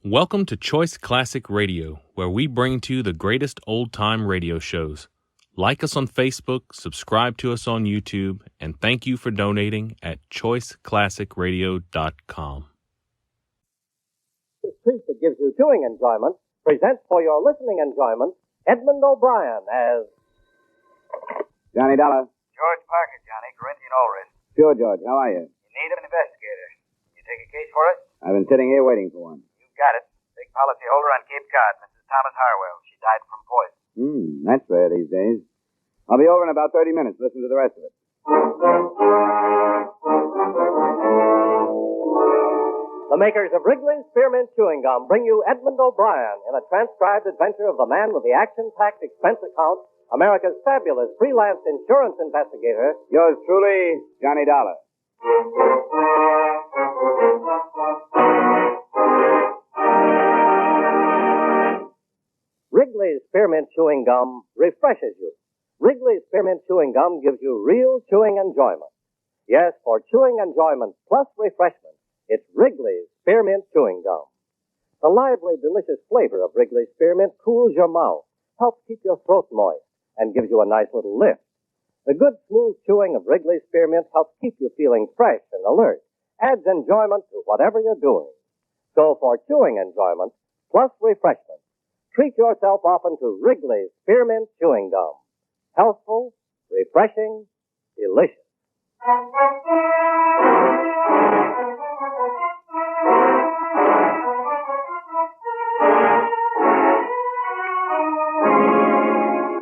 Welcome to Choice Classic Radio, where we bring to you the greatest old-time radio shows. Like us on Facebook, subscribe to us on YouTube, and thank you for donating at choiceclassicradio.com. This treat that gives you chewing enjoyment presents for your listening enjoyment Edmund O'Brien as Johnny Dollar. George Parker, Johnny. Corinthian Ulrich. Sure, George. How are you? You need an investigator. You take a case for it? I've been sitting here waiting for one. You've got it. Big policy holder on Cape Cod, Mrs. Thomas Harwell. She died from poison. That's rare these days. I'll be over in about 30 minutes. Listen to the rest of it. the makers of Wrigley's Spearmint Chewing Gum bring you Edmund O'Brien in a transcribed adventure of the man with the action-packed expense account, America's fabulous freelance insurance investigator, Yours truly, Johnny Dollar. Wrigley's Spearmint Chewing Gum refreshes you. Wrigley's Spearmint Chewing Gum gives you real chewing enjoyment. Yes, for chewing enjoyment plus refreshment, it's Wrigley's Spearmint Chewing Gum. The lively, delicious flavor of Wrigley's Spearmint cools your mouth, helps keep your throat moist, and gives you a nice little lift. The good, smooth chewing of Wrigley's Spearmint helps keep you feeling fresh and alert, adds enjoyment to whatever you're doing. So for chewing enjoyment plus refreshment, treat yourself often to Wrigley's Spearmint Chewing Gum. Healthful, refreshing, delicious.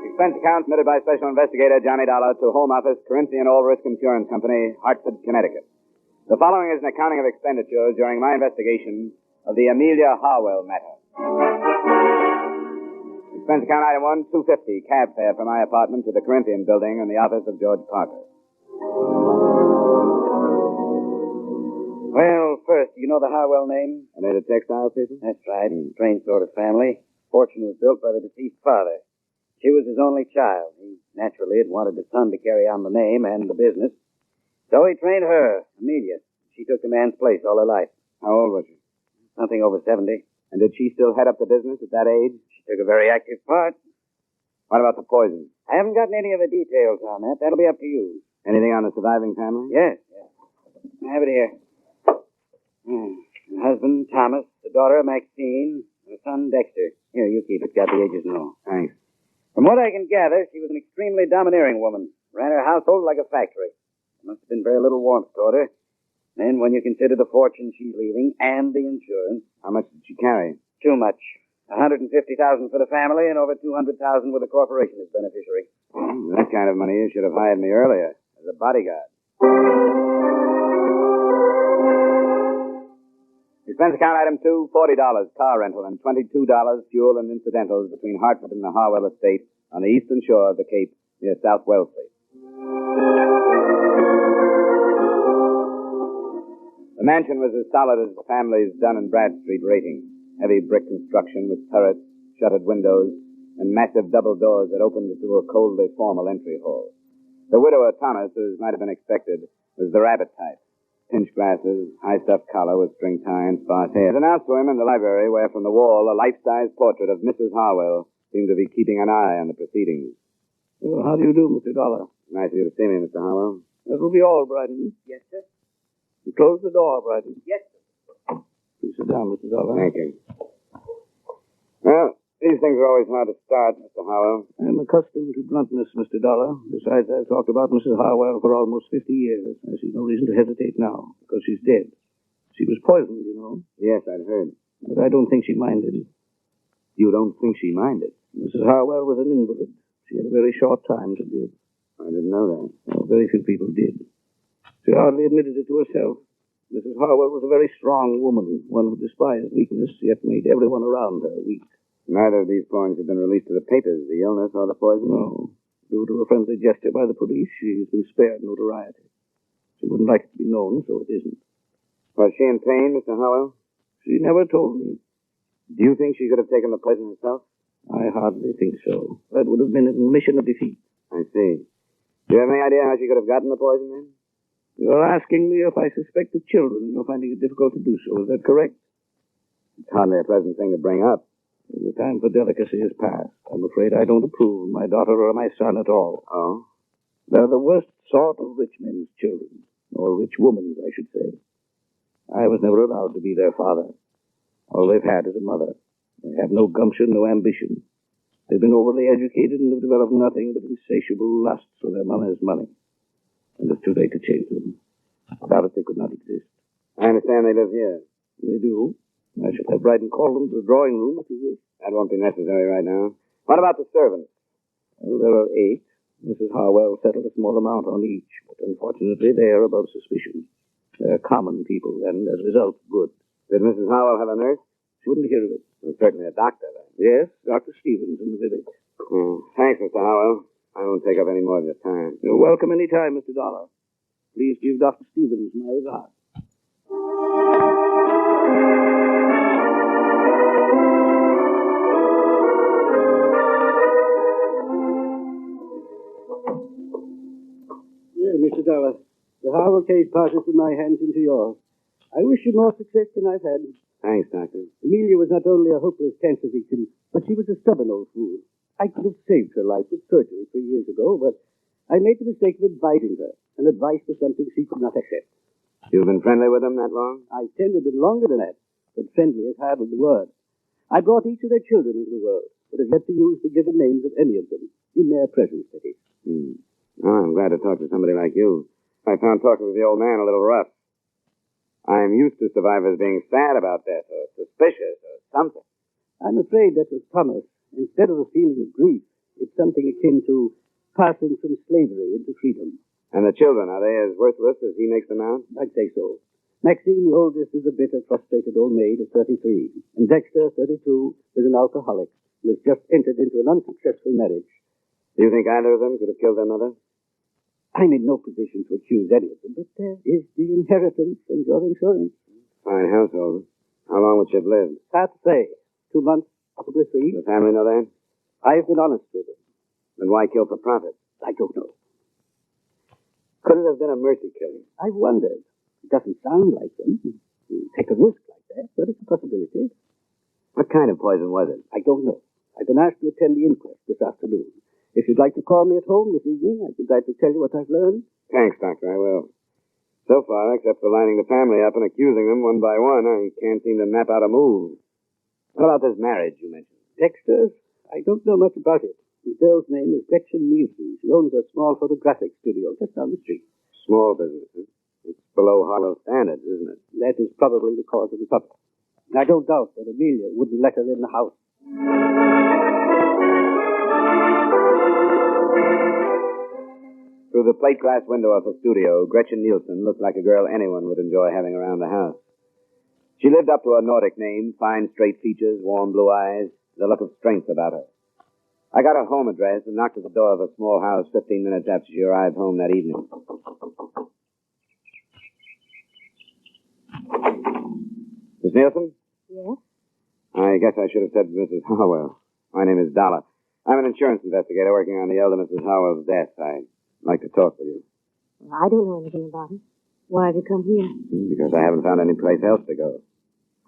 Expense account submitted by Special Investigator Johnny Dollar to Home Office, Corinthian All Risk Insurance Company, Hartford, Connecticut. The following is an accounting of expenditures during my investigation of the Amelia Harwell matter. Expense account item 1, $250, cab fare from my apartment to the Corinthian building in the office of George Parker. Well, first, do you know the Harwell name? Are they the textile people? That's right. Strange sort of family. Fortune was built by the deceased father. She was his only child. He naturally had wanted a son to carry on the name and the business. So he trained her, Amelia. She took the man's place all her life. How old was she? Something over 70. And did she still head up the business at that age? She took a very active part. What about the poison? I haven't gotten any of the details on that. That'll be up to you. Anything on the surviving family? Yes. I have it here. The husband, Thomas, the daughter, Maxine, and the son, Dexter. Here, you keep it. Got the ages and all. Thanks. From what I can gather, she was an extremely domineering woman. Ran her household like a factory. There must have been very little warmth toward her. Then, when you consider the fortune she's leaving and the insurance... How much did she carry? Too much. $150,000 for the family and over $200,000 with the corporation as beneficiary. That kind of money you should have hired me earlier as a bodyguard. Expense account item 2, $40, car rental, and $22 fuel and incidentals between Hartford and the Harwell estate on the eastern shore of the Cape near South Wellesley. The mansion was as solid as the family's Dun and Bradstreet rating. Heavy brick construction with turrets, shuttered windows, and massive double doors that opened into a coldly formal entry hall. The widower, Thomas, as might have been expected, was the rabbit type. Pinch glasses, high-stuffed collar with string tie and sparse hair. It was announced to him in the library where from the wall a life-size portrait of Mrs. Harwell seemed to be keeping an eye on the proceedings. Well, how do you do, Mr. Dollar? Nice of you to see me, Mr. Harwell. That will be all, Brighton. Yes, sir? You close the door, Brighton. Yes, sir. Please sit down, Mr. Dollar. Thank you. Well, these things are always hard to start, Mr. Harwell. I'm accustomed to bluntness, Mr. Dollar. Besides, I've talked about Mrs. Harwell for almost 50 years. I see no reason to hesitate now, because she's dead. She was poisoned, you know. Yes, I'd heard. But I don't think she minded. You don't think she minded? Mrs. Harwell was an invalid. She had a very short time to live. I didn't know that. Well, very few people did. She hardly admitted it to herself. Mrs. Harwell was a very strong woman, one who despised weakness, yet made everyone around her weak. Neither of these points have been released to the papers, the illness or the poison? No. Due to a friendly gesture by the police, she's been spared notoriety. She wouldn't like it to be known, so it isn't. Was she in pain, Mr. Harwell? She never told me. Do you think she could have taken the poison herself? I hardly think so. That would have been an admission of defeat. I see. Do you have any idea how she could have gotten the poison, then? You're asking me if I suspect the children. You're finding it difficult to do so. Is that correct? It's hardly a pleasant thing to bring up. The time for delicacy is past. I'm afraid I don't approve of my daughter or my son at all. Oh? They're the worst sort of rich men's children. Or rich women's, I should say. I was never allowed to be their father. All they've had is a mother. They have no gumption, no ambition. They've been overly educated and have developed nothing but insatiable lust for their mother's money. And it's too late to change them. Without it, they could not exist. I understand they live here. They do. I shall have Bryden call them to the drawing room if you wish. That won't be necessary right now. What about the servants? Well, there are 8. Mrs. Harwell settled a small amount on each, but unfortunately they are above suspicion. They're common people, and as a result, good. Did Mrs. Howell have a nurse? She wouldn't hear of it. Well, certainly a doctor, then. Yes, Dr. Stevens in the village. Thanks, Mr. Howell. I won't take up any more of your time. You're welcome any time, Mr. Dollar. Please give Dr. Stevens my regards. Well, Mr. Dollar, the Harwell case passes from my hands into yours. I wish you more success than I've had. Thanks, Doctor. Amelia was not only a hopeless cancer victim, but she was a stubborn old fool. I could have saved her life with surgery 3 years ago, but I made the mistake of advising her, and advice was something she could not accept. You've been friendly with them that long? I've tended them longer than that, but friendly is hardly the word. I brought each of their children into the world, but have yet to use the given names of any of them, in their presence, that is. Oh, I'm glad to talk to somebody like you. I found talking with the old man a little rough. I'm used to survivors being sad about death, or suspicious, or something. I'm afraid that with Thomas, instead of a feeling of grief, it's something akin to passing from slavery into freedom. And the children, are they as worthless as he makes them out? I'd say so. Maxine, the oldest, is a bitter, frustrated old maid of 33. And Dexter, 32, is an alcoholic and has just entered into an unsuccessful marriage. Do you think either of them could have killed their mother? I'm in no position to accuse any of them, but there is the inheritance and your insurance. Fine household. How long would she have lived? Hard to say. 2 months, possibly 3. The family know that? I've been honest with them. Then why kill for profit? I don't know. Could it have been a mercy killing? I've wondered. It doesn't sound like them. You take a risk like that, but it's a possibility. What kind of poison was it? I don't know. I've been asked to attend the inquest this afternoon. If you'd like to call me at home this evening, I'd be glad to tell you what I've learned. Thanks, Doctor, I will. So far, except for lining the family up and accusing them one by one, I can't seem to map out a move. What about this marriage you mentioned? Dexter's? I don't know much about it. The girl's name is Gretchen Nielsen. She owns a small photographic studio just down the street. Small business, huh? It's below Harwell standards, isn't it? That is probably the cause of the trouble. And I don't doubt that Amelia wouldn't let her in the house. Through the plate glass window of the studio, Gretchen Nielsen looked like a girl anyone would enjoy having around the house. She lived up to her Nordic name, fine straight features, warm blue eyes, the look of strength about her. I got her home address and knocked at the door of a small house 15 minutes after she arrived home that evening. Miss Nielsen? Yes? I guess I should have said Mrs. Harwell. My name is Dollar. I'm an insurance investigator working on the elder Mrs. Harwell's death. I'd like to talk with you. Well, I don't know anything about it. Why have you come here? Because I haven't found any place else to go.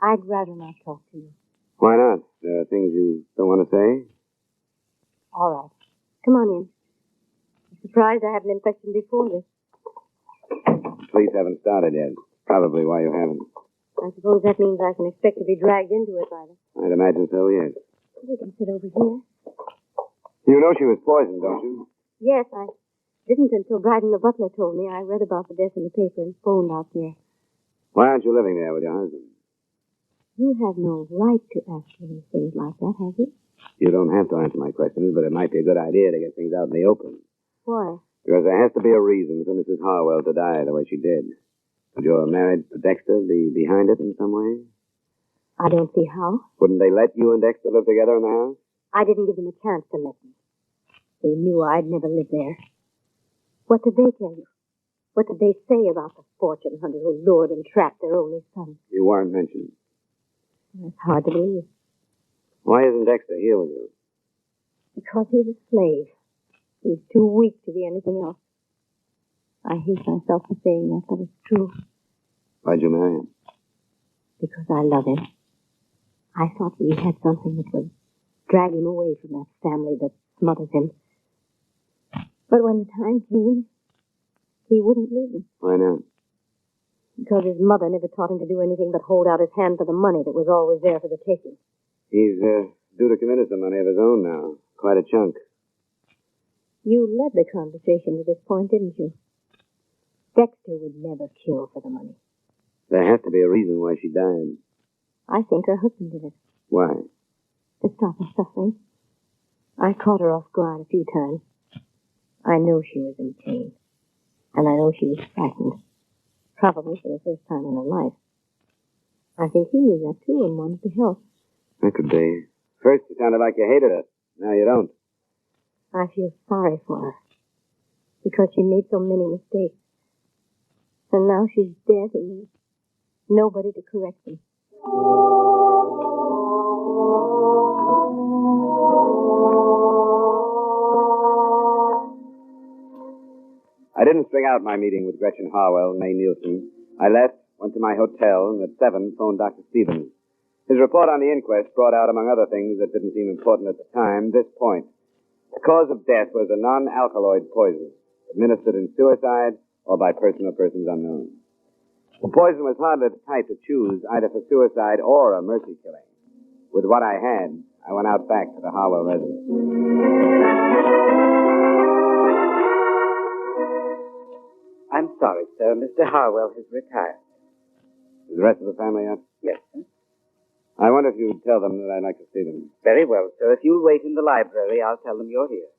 I'd rather not talk to you. Why not? There are things you don't want to say? All right. Come on in. I'm surprised I haven't been questioned before this. The police haven't started yet. Probably why you haven't. I suppose that means I can expect to be dragged into it by them. I'd imagine so, yes. We can sit over here. You know she was poisoned, don't you? Yes, I didn't until Bryden the butler told me. I read about the death in the paper and phoned out there. Why aren't you living there with your husband? You have no right to ask me things like that, have you? You don't have to answer my questions, but it might be a good idea to get things out in the open. Why? Because there has to be a reason for Mrs. Harwell to die the way she did. Would your marriage to Dexter be behind it in some way? I don't see how. Wouldn't they let you and Dexter live together in the house? I didn't give them a chance to let me. They knew I'd never live there. What did they tell you? What did they say about the fortune hunter who lured and trapped their only son? You weren't mentioned. It's hard to believe. Why isn't Dexter here with you? Because he's a slave. He's too weak to be anything else. I hate myself for saying that, but it's true. Why'd you marry him? Because I love him. I thought he had something that would drag him away from that family that smothers him. But when the time came, he wouldn't leave. Why not? Because his mother never taught him to do anything but hold out his hand for the money that was always there for the taking. He's due to come into some money of his own now. Quite a chunk. You led the conversation to this point, didn't you? Dexter would never kill for the money. There has to be a reason why she died. I think her husband did it. Why? To stop her suffering. I caught her off guard a few times. I know she was in pain. And I know she was frightened. Probably for the first time in her life. I think he knew that too and wanted to help. That could be. First you sounded like you hated her. Now you don't. I feel sorry for her. Because she made so many mistakes. And now she's dead and there's nobody to correct them. I didn't string out my meeting with Gretchen Harwell and May Nielsen. I left, went to my hotel, and at 7 phoned Dr. Stevens. His report on the inquest brought out, among other things that didn't seem important at the time, this point. The cause of death was a non-alkaloid poison, administered in suicide or by person or persons unknown. The poison was hardly the type to choose either for suicide or a mercy killing. With what I had, I went out back to the Harwell residence. I'm sorry, sir. Mr. Harwell has retired. Is the rest of the family out? Yes, sir. I wonder if you'd tell them that I'd like to see them. Very well, sir. If you'll wait in the library, I'll tell them you're here.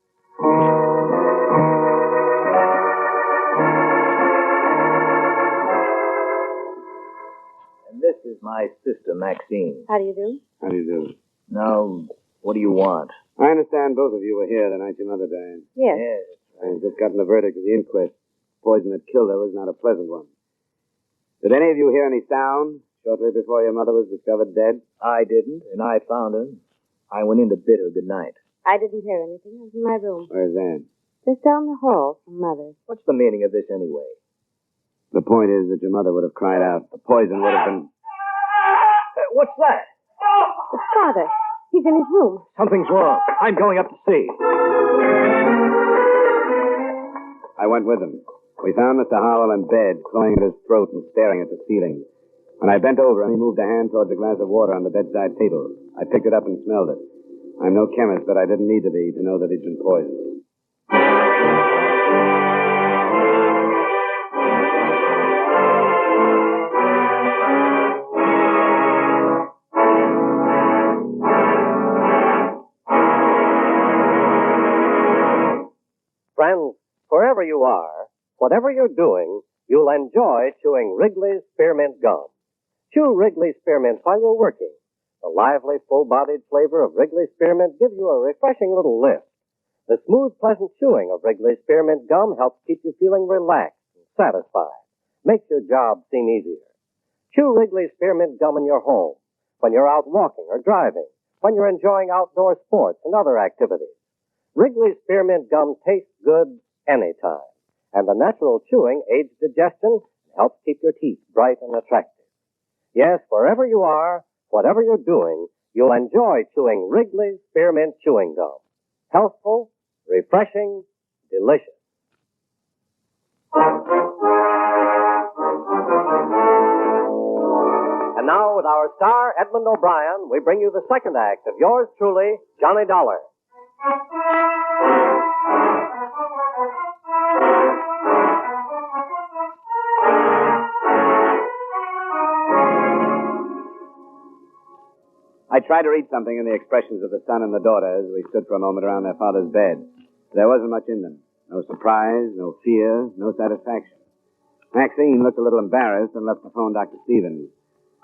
And this is my sister, Maxine. How do you do? How do you do? Now, what do you want? I understand both of you were here the night your mother died. Yes. I just gotten the verdict of the inquest. The poison that killed her was not a pleasant one. Did any of you hear any sound shortly before your mother was discovered dead? I didn't, and I found her. I went in to bid her good night. I didn't hear anything. I was in my room. Where's Anne? Just down the hall from Mother's. What's the meaning of this anyway? The point is that your mother would have cried out. The poison would have been... What's that? It's Father. He's in his room. Something's wrong. I'm going up to see. I went with him. We found Mr. Harwell in bed, clawing at his throat and staring at the ceiling. When I bent over him, he moved a hand towards a glass of water on the bedside table. I picked it up and smelled it. I'm no chemist, but I didn't need to be to know that he'd been poisoned. Friends, wherever you are, whatever you're doing, you'll enjoy chewing Wrigley's Spearmint Gum. Chew Wrigley's Spearmint while you're working. The lively, full-bodied flavor of Wrigley's Spearmint gives you a refreshing little lift. The smooth, pleasant chewing of Wrigley's Spearmint Gum helps keep you feeling relaxed and satisfied. Makes your job seem easier. Chew Wrigley's Spearmint Gum in your home, when you're out walking or driving, when you're enjoying outdoor sports and other activities. Wrigley's Spearmint Gum tastes good anytime, and the natural chewing aids digestion and helps keep your teeth bright and attractive. Yes, wherever you are, whatever you're doing, you'll enjoy chewing Wrigley's Spearmint Chewing Gum. Healthful, refreshing, delicious. And now, with our star, Edmund O'Brien, we bring you the second act of yours truly, Johnny Dollar. I tried to read something in the expressions of the son and the daughter as we stood for a moment around their father's bed. There wasn't much in them. No surprise, no fear, no satisfaction. Maxine looked a little embarrassed and left to phone Dr. Stevens.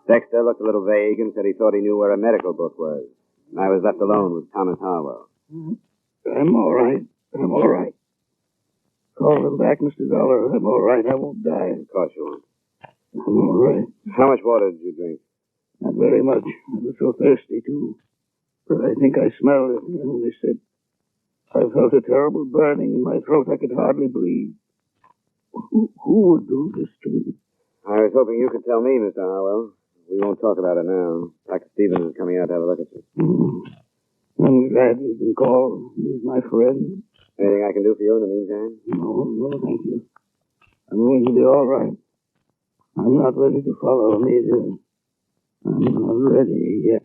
Dexter looked a little vague and said he thought he knew where a medical book was. And I was left alone with Thomas Harwell. I'm all right. I'm all right. Call him back, Mr. Dollar. I'm all right. I won't die. Of course you won't. I'm all right. How much water did you drink? Not very much. I was so thirsty, too. But I think I smelled it. And when they said, I felt a terrible burning in my throat. I could hardly breathe. Who would do this to me? I was hoping you could tell me, Mr. Harwell. We won't talk about it now. Dr. Stevens is coming out to have a look at you. I'm glad he's been called. He's my friend. Anything I can do for you in the meantime? No, thank you. I'm going to be all right. I'm not ready to follow Amelia. I'm not ready yet.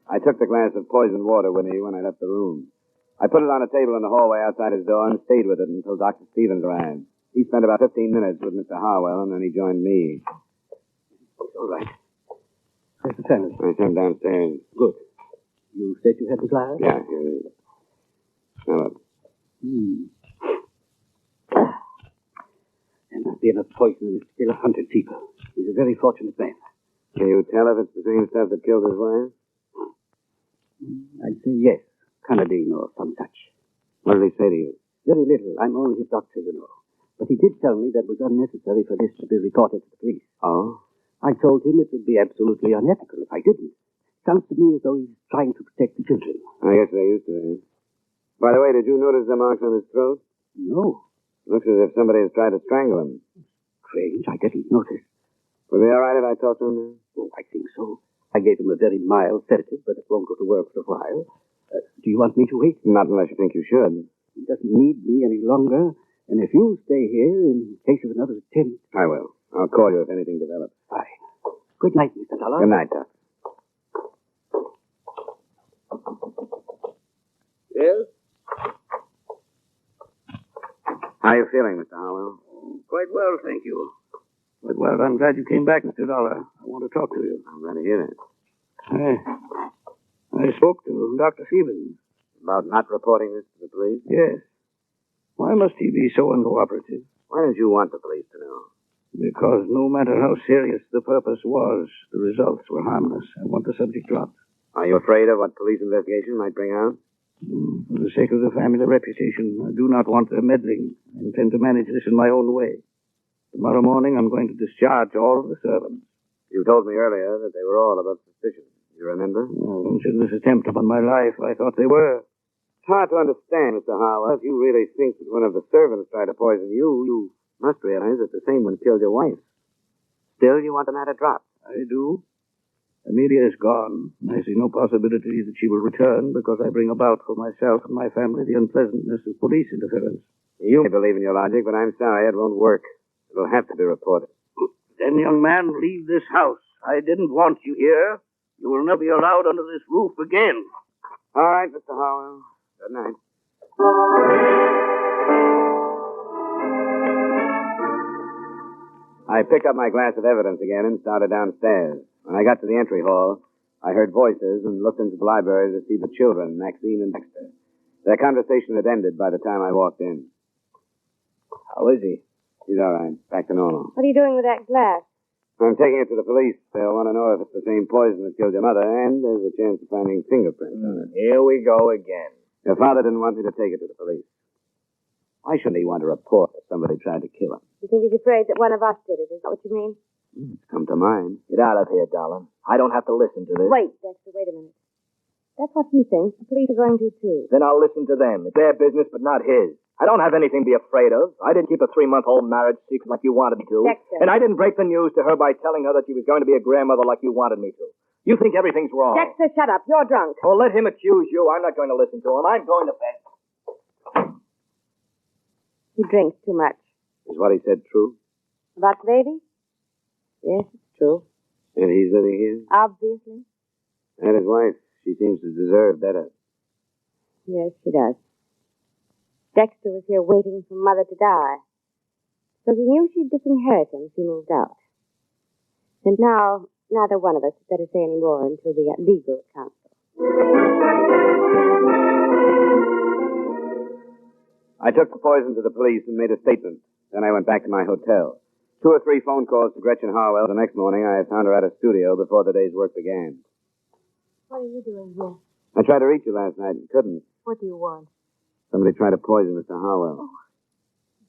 I took the glass of poisoned water with me when I left the room. I put it on a table in the hallway outside his door and stayed with it until Dr. Stevens arrived. He spent about 15 minutes with Mr. Harwell, and then he joined me. It's all right. Where's the family? I sent him downstairs. Good. You said you had the glass? Yeah, here it is. Now, look. There must be enough poison in it to kill 100 people. He's a very fortunate man. Can you tell if it's the same stuff that killed his wife? I'd say yes. Canadine or some such. What did he say to you? Very little. I'm only his doctor, you know. But he did tell me that it was unnecessary for this to be reported to the police. Oh? I told him it would be absolutely unethical if I didn't. Sounds to me as though he's trying to protect the children. I guess they're used to it. By the way, did you notice the marks on his throat? No. Looks as if somebody has tried to strangle him. Strange. I didn't notice. Will he all right if I talk to him now? Oh, I think so. I gave him a very mild sedative, but it won't go to work for a while. Do you want me to wait? Not unless you think you should. He doesn't need me any longer. And if you stay here in case of another attempt... I will. I'll call you if anything develops. Fine. Good night, Mr. Dollar. Good night, Doc. Yes? How are you feeling, Mr. Harwell? Quite well, thank you. Quite well. I'm glad you came back, Mr. Dollar. I want to talk to you. I'm glad to hear that. I spoke to Dr. Stevens. About not reporting this to the police? Yes. Why must he be so uncooperative? Why did you want the police to know? Because no matter how serious the purpose was, the results were harmless. I want the subject dropped. Are you afraid of what police investigation might bring out? For the sake of the family reputation, I do not want their meddling. I intend to manage this in my own way. Tomorrow morning, I'm going to discharge all of the servants. You told me earlier that they were all above suspicion. You remember? Since this attempt upon my life, I thought they were. It's hard to understand, Mr. Harwell. If you really think that one of the servants tried to poison you, you must realize that the same one killed your wife. Still, you want the matter dropped. I do. Amelia is gone. I see no possibility that she will return because I bring about for myself and my family the unpleasantness of police interference. You may believe in your logic, but I'm sorry it won't work. It'll have to be reported. Then, young man, leave this house. I didn't want you here. You will never be allowed under this roof again. All right, Mr. Harwell. Good night. I picked up my glass of evidence again and started downstairs. When I got to the entry hall, I heard voices and looked into the library to see the children, Maxine and Dexter. Their conversation had ended by the time I walked in. How is he? He's all right. Back to normal. What are you doing with that glass? I'm taking it to the police. They'll want to know if it's the same poison that killed your mother, and there's a chance of finding fingerprints on it. Here we go again. Your father didn't want me to take it to the police. Why shouldn't he want to report that somebody tried to kill him? You think he's afraid that one of us did it? Is that what you mean? It's come to mind. Get out of here, darling. I don't have to listen to this. Wait, Dexter, wait a minute. That's what he thinks. The police are going to, too. Then I'll listen to them. It's their business, but not his. I don't have anything to be afraid of. I didn't keep a 3-month-old marriage secret like you wanted me to. Dexter. And I didn't break the news to her by telling her that she was going to be a grandmother like you wanted me to. You think everything's wrong. Dexter, shut up. You're drunk. Oh, let him accuse you. I'm not going to listen to him. I'm going to bed. He drinks too much. Is what he said true? About the baby? Yes, it's true. And he's living here? Obviously. And his wife. She seems to deserve better. Yes, she does. Dexter was here waiting for Mother to die. So he knew she'd disinherit him if he moved out. And now, neither one of us had better say any more until we got legal counsel. I took the poison to the police and made a statement. Then I went back to my hotel. 2 or 3 phone calls to Gretchen Harwell. The next morning, I found her at a studio before the day's work began. What are you doing here? I tried to reach you last night and couldn't. What do you want? Somebody tried to poison Mr. Harwell.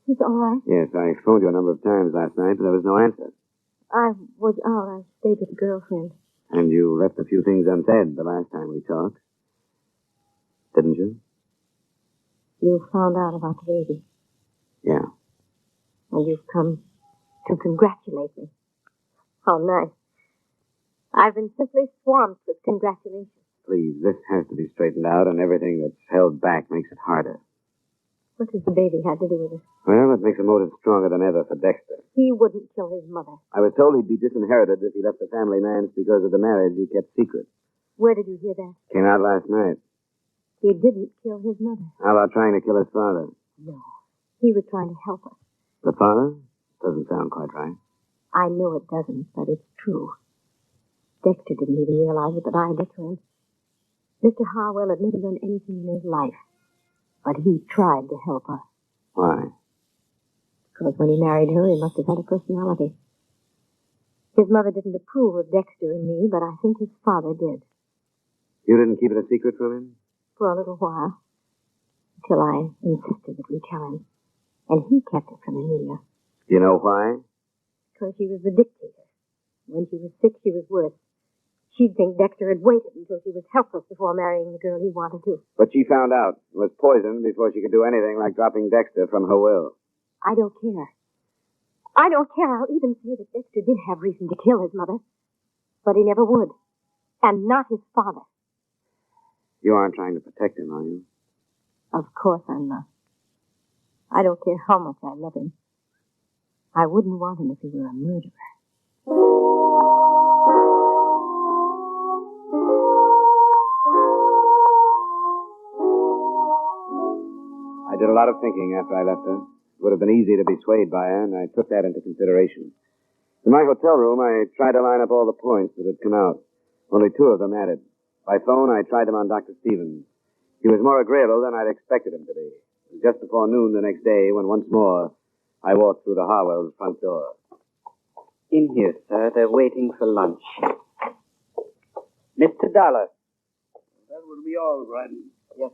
He's all right. Yes, I phoned you a number of times last night, but there was no answer. I was out. I stayed with a girlfriend. And you left a few things unsaid the last time we talked. Didn't you? You found out about the baby. Yeah. And you've come to congratulate me. How nice. I've been simply swamped with congratulations. Please, this has to be straightened out, and everything that's held back makes it harder. What does the baby have to do with it? Well, it makes a motive stronger than ever for Dexter. He wouldn't kill his mother. I was told he'd be disinherited if he left the family manse because of the marriage you kept secret. Where did you hear that? Came out last night. He didn't kill his mother. How about trying to kill his father? No. He was trying to help us. The father? Doesn't sound quite right. I know it doesn't, but it's true. Dexter didn't even realize it, but I did to him. Mr. Harwell had never done anything in his life, but he tried to help us. Why? Because when he married her, he must have had a personality. His mother didn't approve of Dexter and me, but I think his father did. You didn't keep it a secret from him? For a little while, until I insisted that we tell him. And he kept it from Amelia. Do you know why? Because she was the dictator. When she was sick, she was worse. She'd think Dexter had waited until she was helpless before marrying the girl he wanted to. But she found out and was poisoned before she could do anything like dropping Dexter from her will. I don't care. I don't care. I'll even say that Dexter did have reason to kill his mother. But he never would. And not his father. You aren't trying to protect him, are you? Of course I'm not. I don't care how much I love him. I wouldn't want him if he were a murderer. I did a lot of thinking after I left her. It would have been easy to be swayed by her, and I took that into consideration. In my hotel room, I tried to line up all the points that had come out. Only 2 of them added. By phone, I tried them on Dr. Stevens. He was more agreeable than I'd expected him to be. It was just before noon the next day when once more I walked through the Harwell's front door. In here, sir. They're waiting for lunch. Mr. Dollar. That will be all, Bryden. Yes,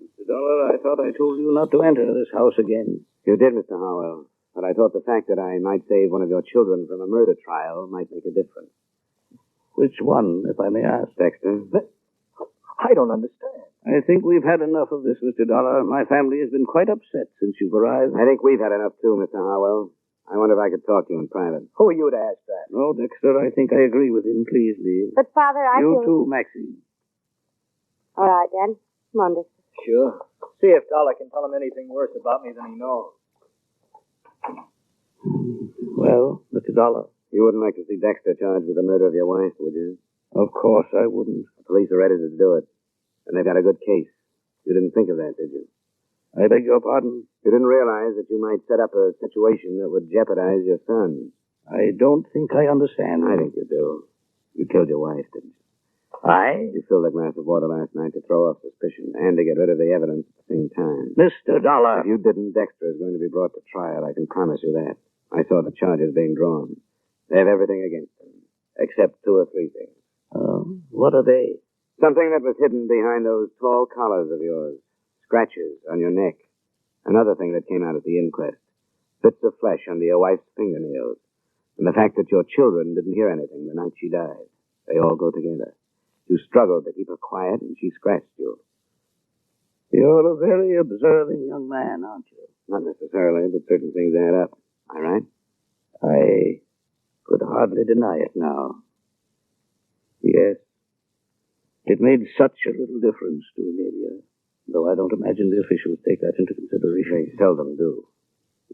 Mr. Dollar, I thought I told you not to enter this house again. You did, Mr. Harwell, but I thought the fact that I might save one of your children from a murder trial might make a difference. Which one, if I may ask? Dexter? But I don't understand. I think we've had enough of this, Mr. Dollar. My family has been quite upset since you've arrived. I think we've had enough, too, Mr. Harwell. I wonder if I could talk to you in private. Who are you to ask that? No, Dexter, I think I agree with him. Please leave. But, Father, You too, Maxie. All right, Dad. Come on, Dexter. Sure. See if Dollar can tell him anything worse about me than he knows. Well, Mr. Dollar. You wouldn't like to see Dexter charged with the murder of your wife, would you? Of course I wouldn't. The police are ready to do it. And they've got a good case. You didn't think of that, did you? I beg your pardon? You didn't realize that you might set up a situation that would jeopardize your son. I don't think I understand. I think you do. You killed your wife, didn't you? I? You filled a glass of water last night to throw off suspicion and to get rid of the evidence at the same time. Mr. Dollar. If you didn't, Dexter is going to be brought to trial. I can promise you that. I saw the charges being drawn. They have everything against them, except 2 or 3 things. What are they? Something that was hidden behind those tall collars of yours. Scratches on your neck. Another thing that came out at the inquest. Bits of flesh under your wife's fingernails. And the fact that your children didn't hear anything the night she died. They all go together. You struggled to keep her quiet, and she scratched you. You're a very observing young man, aren't you? Not necessarily, but certain things add up. Am I right? I could hardly deny it now. Yes. It made such a little difference to Amelia, though I don't imagine the officials take that into consideration. They seldom do.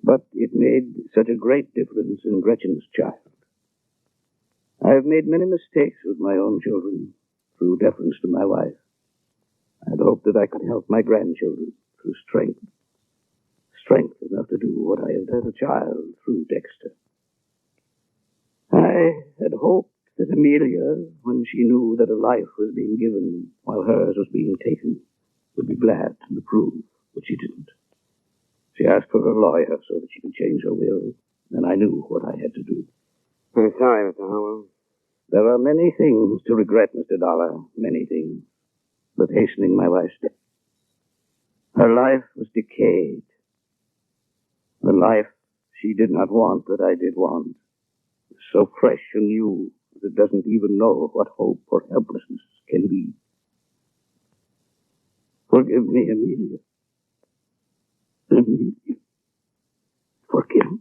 But it made such a great difference in Gretchen's child. I've made many mistakes with my own children through deference to my wife. I'd hoped that I could help my grandchildren through strength. Strength enough to do what I have done as a child through Dexter. I had hoped that Amelia, when she knew that a life was being given while hers was being taken, would be glad to approve, but she didn't. She asked for a lawyer so that she could change her will, and I knew what I had to do. I'm sorry, Mr. Harwell. There are many things to regret, Mr. Dollar, many things, but hastening my wife's death. Her life was decayed. The life she did not want that I did want was so fresh and new that it doesn't even know what hope or helplessness can be. Forgive me, Amelia. Amelia. forgive me.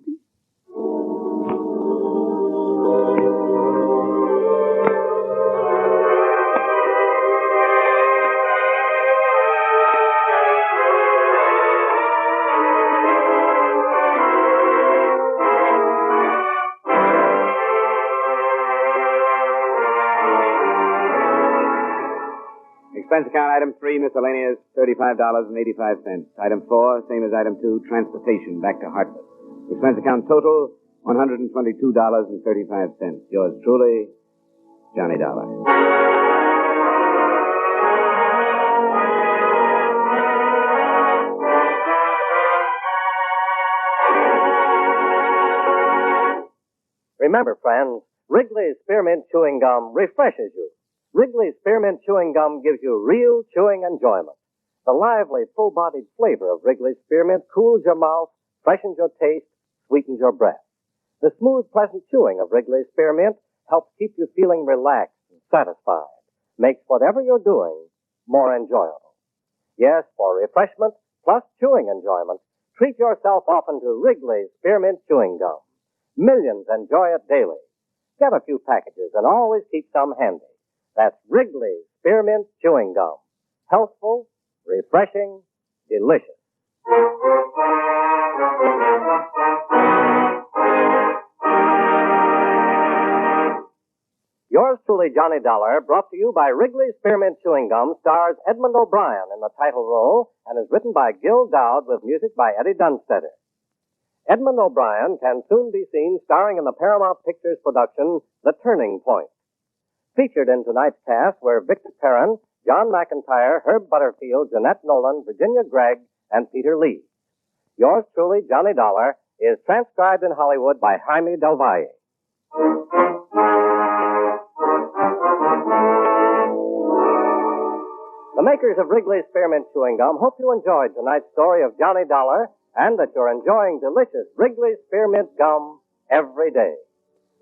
Expense account item 3, miscellaneous, $35.85. Item 4, same as item 2, transportation back to Hartford. Expense account total, $122.35. Yours truly, Johnny Dollar. Remember, friends, Wrigley's Spearmint Chewing Gum refreshes you. Wrigley's Spearmint Chewing Gum gives you real chewing enjoyment. The lively, full-bodied flavor of Wrigley's Spearmint cools your mouth, freshens your taste, sweetens your breath. The smooth, pleasant chewing of Wrigley's Spearmint helps keep you feeling relaxed and satisfied, makes whatever you're doing more enjoyable. Yes, for refreshment plus chewing enjoyment, treat yourself often to Wrigley's Spearmint Chewing Gum. Millions enjoy it daily. Get a few packages and always keep some handy. That's Wrigley's Spearmint Chewing Gum. Healthful, refreshing, delicious. Yours truly, Johnny Dollar, brought to you by Wrigley's Spearmint Chewing Gum, stars Edmund O'Brien in the title role and is written by Gil Dowd with music by Eddie Dunstetter. Edmund O'Brien can soon be seen starring in the Paramount Pictures production, The Turning Point. Featured in tonight's cast were Victor Perrin, John McIntyre, Herb Butterfield, Jeanette Nolan, Virginia Gregg, and Peter Lee. Yours truly, Johnny Dollar, is transcribed in Hollywood by Jaime Del Valle. The makers of Wrigley's Spearmint Chewing Gum hope you enjoyed tonight's story of Johnny Dollar and that you're enjoying delicious Wrigley's Spearmint Gum every day.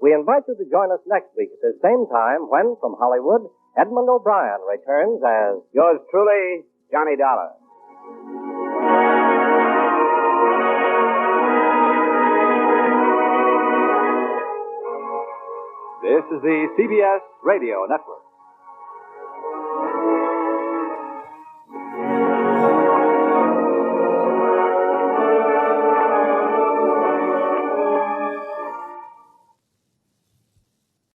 We invite you to join us next week at the same time when, from Hollywood, Edmund O'Brien returns as Yours truly, Johnny Dollar. This is the CBS Radio Network.